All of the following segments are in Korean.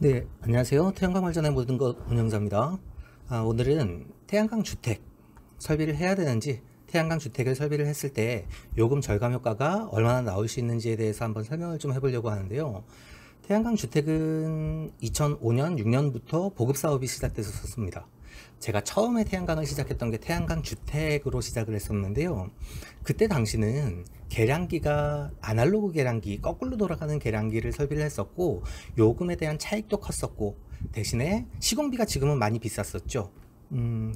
네, 안녕하세요. 태양광 발전의 모든 것 운영자입니다. 오늘은 태양광 주택 설비를 해야 되는지, 태양광 주택을 설비를 했을 때 요금 절감 효과가 얼마나 나올 수 있는지에 대해서 한번 설명을 좀 해보려고 하는데요. 태양광 주택은 2005년, 6년부터 보급 사업이 시작됐었습니다. 제가 처음에 태양광을 시작했던 게 태양광 주택으로 시작을 했었는데요. 그때 당시는 계량기가 아날로그 계량기, 거꾸로 돌아가는 계량기를 설비를 했었고, 요금에 대한 차익도 컸었고, 대신에 시공비가 지금은 많이 비쌌었죠.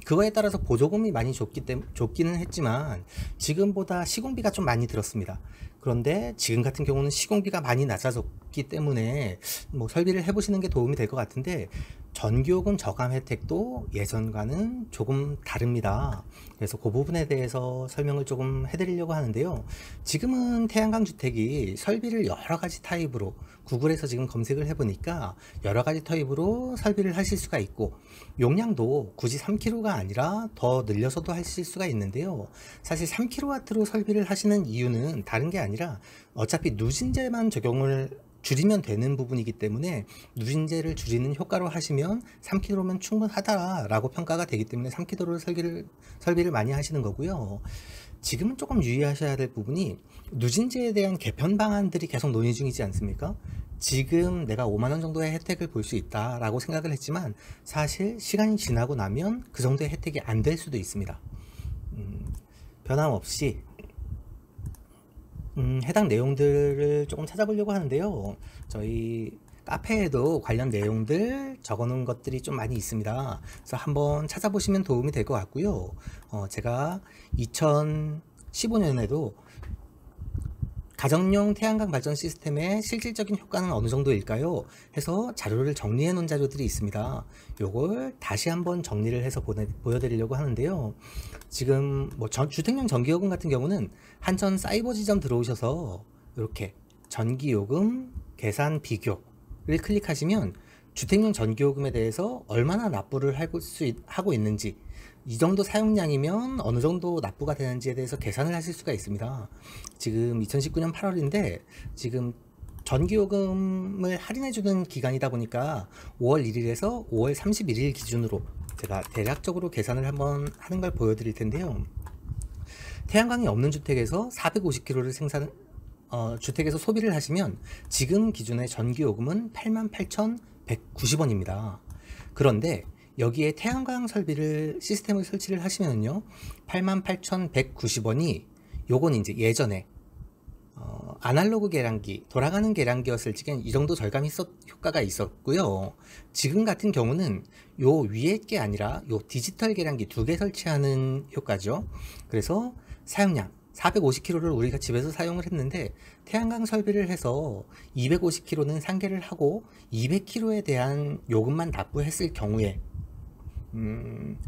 그거에 따라서 보조금이 많이 줬기는 했지만 지금보다 시공비가 좀 많이 들었습니다. 그런데 지금 같은 경우는 시공비가 많이 낮아졌기 때문에 뭐 설비를 해보시는 게 도움이 될 것 같은데, 전기요금 저감 혜택도 예전과는 조금 다릅니다. 그래서 그 부분에 대해서 설명을 조금 해드리려고 하는데요. 지금은 태양광 주택이 설비를 여러 가지 타입으로, 구글에서 지금 검색을 해보니까 여러 가지 타입으로 설비를 하실 수가 있고, 용량도 굳이 3kW가 아니라 더 늘려서도 하실 수가 있는데요. 사실 3kW로 설비를 하시는 이유는 다른 게 아니라 어차피 누진제만 적용을 줄이면 되는 부분이기 때문에, 누진제를 줄이는 효과로 하시면 3kW면 충분하다라고 평가가 되기 때문에 3kW로 설비를 많이 하시는 거고요. 지금은 조금 유의하셔야 될 부분이, 누진제에 대한 개편 방안들이 계속 논의 중이지 않습니까? 지금 내가 5만원 정도의 혜택을 볼 수 있다라고 생각을 했지만, 사실 시간이 지나고 나면 그 정도의 혜택이 안 될 수도 있습니다. 변함없이 해당 내용들을 조금 찾아보려고 하는데요. 저희 카페에도 관련 내용들 적어 놓은 것들이 좀 많이 있습니다. 그래서 한번 찾아보시면 도움이 될 것 같고요. 제가 2015년에도 가정용 태양광 발전 시스템의 실질적인 효과는 어느 정도일까요? 해서 자료를 정리해 놓은 자료들이 있습니다. 요걸 다시 한번 정리를 해서 보여드리려고 하는데요. 지금 뭐 주택용 전기요금 같은 경우는 한전 사이버 지점 들어오셔서 이렇게 전기요금 계산 비교를 클릭하시면 주택용 전기요금에 대해서 얼마나 납부를 하고 있는지, 이 정도 사용량이면 어느 정도 납부가 되는지에 대해서 계산을 하실 수가 있습니다. 지금 2019년 8월인데 지금 전기요금을 할인해주는 기간이다 보니까 5월 1일에서 5월 31일 기준으로 제가 대략적으로 계산을 한번 하는 걸 보여드릴 텐데요. 태양광이 없는 주택에서 450kW를 주택에서 소비를 하시면 지금 기준의 전기요금은 88,190원입니다. 그런데 여기에 태양광 시스템을 설치를 하시면요, 88,190원이 요건 이제 예전에 아날로그 계량기, 돌아가는 계량기였을 적엔 이 정도 절감 효과가 있었고요. 지금 같은 경우는 요 위에 게 아니라 요 디지털 계량기 2개 설치하는 효과죠. 그래서 사용량 450kW를 우리가 집에서 사용을 했는데, 태양광 설비를 해서 250kW는 상계를 하고 200kW에 대한 요금만 납부했을 경우에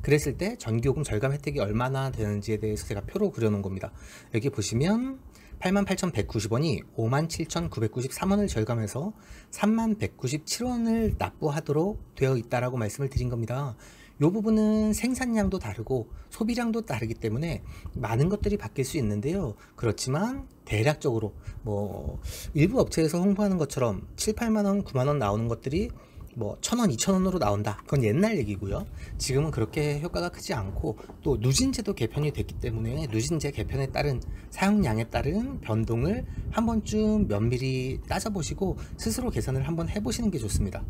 그랬을 때 전기요금 절감 혜택이 얼마나 되는지에 대해서 제가 표로 그려놓은 겁니다. 여기 보시면 88,190원이 57,993원을 절감해서 31,197원을 납부하도록 되어 있다라고 말씀을 드린 겁니다. 이 부분은 생산량도 다르고 소비량도 다르기 때문에 많은 것들이 바뀔 수 있는데요. 그렇지만 대략적으로 뭐 일부 업체에서 홍보하는 것처럼 7, 8만원, 9만원 나오는 것들이 뭐 1,000원, 2,000원으로 나온다, 그건 옛날 얘기고요. 지금은 그렇게 효과가 크지 않고, 또 누진제도 개편이 됐기 때문에 누진제 개편에 따른 사용량에 따른 변동을 한 번쯤 면밀히 따져보시고 스스로 계산을 한번 해보시는 게 좋습니다.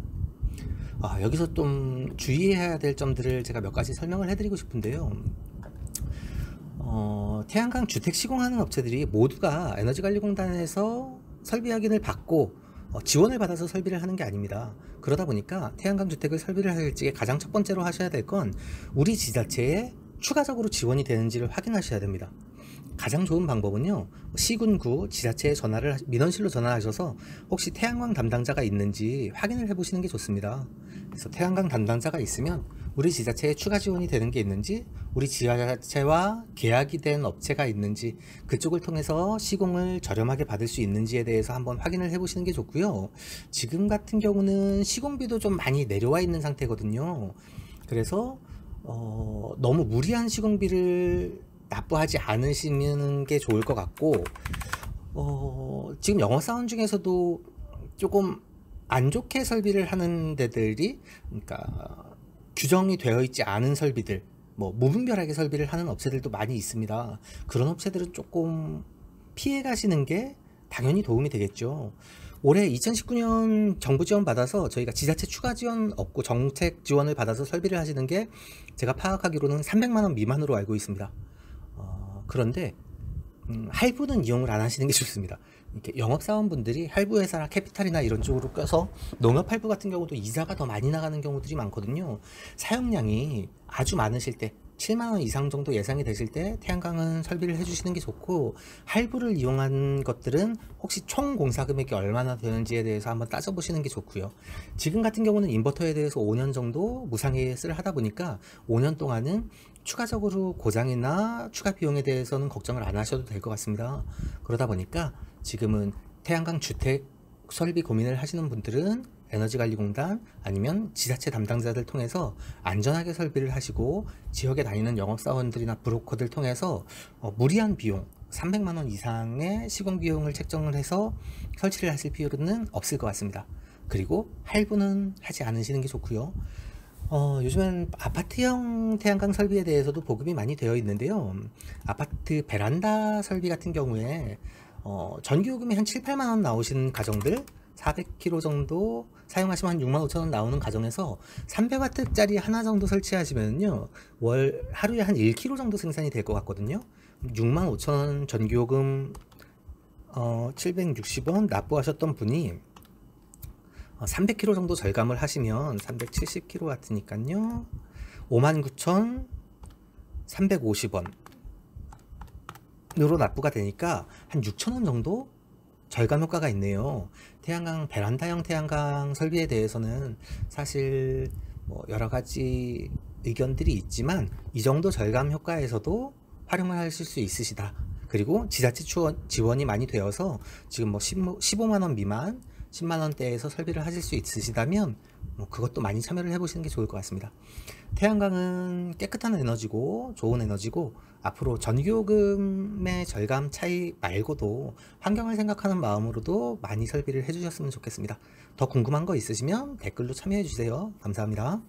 여기서 좀 주의해야 될 점들을 제가 몇 가지 설명을 해드리고 싶은데요. 태양광 주택 시공하는 업체들이 모두가 에너지관리공단에서 설비 확인을 받고 지원을 받아서 설비를 하는 게 아닙니다. 그러다 보니까 태양광 주택을 설비를 할 적에 가장 첫 번째로 하셔야 될 건 우리 지자체에 추가적으로 지원이 되는지를 확인하셔야 됩니다. 가장 좋은 방법은요, 시군구 지자체에 민원실로 전화하셔서 혹시 태양광 담당자가 있는지 확인을 해 보시는 게 좋습니다. 그래서 태양광 담당자가 있으면 우리 지자체에 추가 지원이 되는 게 있는지, 우리 지자체와 계약이 된 업체가 있는지, 그쪽을 통해서 시공을 저렴하게 받을 수 있는지에 대해서 한번 확인을 해 보시는 게 좋고요. 지금 같은 경우는 시공비도 좀 많이 내려와 있는 상태거든요. 그래서 너무 무리한 시공비를 납부하지 않으시는 게 좋을 것 같고, 지금 영업사원 중에서도 조금 안 좋게 설비를 하는 데들이, 그러니까 규정이 되어 있지 않은 설비들, 뭐 무분별하게 설비를 하는 업체들도 많이 있습니다. 그런 업체들은 조금 피해 가시는 게 당연히 도움이 되겠죠. 올해 2019년 정부 지원 받아서 저희가 지자체 추가 지원 없고 정책 지원을 받아서 설비를 하시는 게 제가 파악하기로는 300만 원 미만으로 알고 있습니다. 그런데 할부는 이용을 안 하시는 게 좋습니다. 이렇게 영업사원분들이 할부회사나 캐피탈이나 이런 쪽으로 껴서 농협 할부 같은 경우도 이자가 더 많이 나가는 경우들이 많거든요. 사용량이 아주 많으실 때 7만원 이상 정도 예상이 되실 때 태양광은 설비를 해주시는 게 좋고, 할부를 이용한 것들은 혹시 총 공사 금액이 얼마나 되는지에 대해서 한번 따져보시는 게 좋고요. 지금 같은 경우는 인버터에 대해서 5년 정도 무상 AS를 하다 보니까 5년 동안은 추가적으로 고장이나 추가 비용에 대해서는 걱정을 안 하셔도 될 것 같습니다. 그러다 보니까 지금은 태양광 주택 설비 고민을 하시는 분들은 에너지관리공단 아니면 지자체 담당자들 통해서 안전하게 설비를 하시고, 지역에 다니는 영업사원들이나 브로커들 통해서 무리한 비용 300만원 이상의 시공비용을 책정을 해서 설치를 하실 필요는 없을 것 같습니다. 그리고 할부는 하지 않으시는 게 좋고요. 요즘엔 아파트형 태양광 설비에 대해서도 보급이 많이 되어 있는데요. 아파트 베란다 설비 같은 경우에 전기요금이 한 7, 8만원 나오시는 가정들, 400kW 정도 사용하시면 한 65,000원 나오는 가정에서 300W짜리 하나 정도 설치하시면요, 월 하루에 한 1kg 정도 생산이 될 것 같거든요. 65,000원 전기요금 760원 납부하셨던 분이 300kW 정도 절감을 하시면 370kW니까요 59,350원 으로 납부가 되니까 한 6,000원 정도 절감 효과가 있네요. 태양광 베란다형 태양광 설비에 대해서는 사실 뭐 여러 가지 의견들이 있지만 이 정도 절감 효과에서도 활용을 하실 수 있으시다. 그리고 지자체 지원이 많이 되어서 지금 뭐 15만 원 미만 10만 원대에서 설비를 하실 수 있으시다면 뭐 그것도 많이 참여를 해보시는 게 좋을 것 같습니다. 태양광은 깨끗한 에너지고 좋은 에너지고, 앞으로 전기요금의 절감 차이 말고도 환경을 생각하는 마음으로도 많이 설비를 해주셨으면 좋겠습니다. 더 궁금한 거 있으시면 댓글로 참여해 주세요. 감사합니다.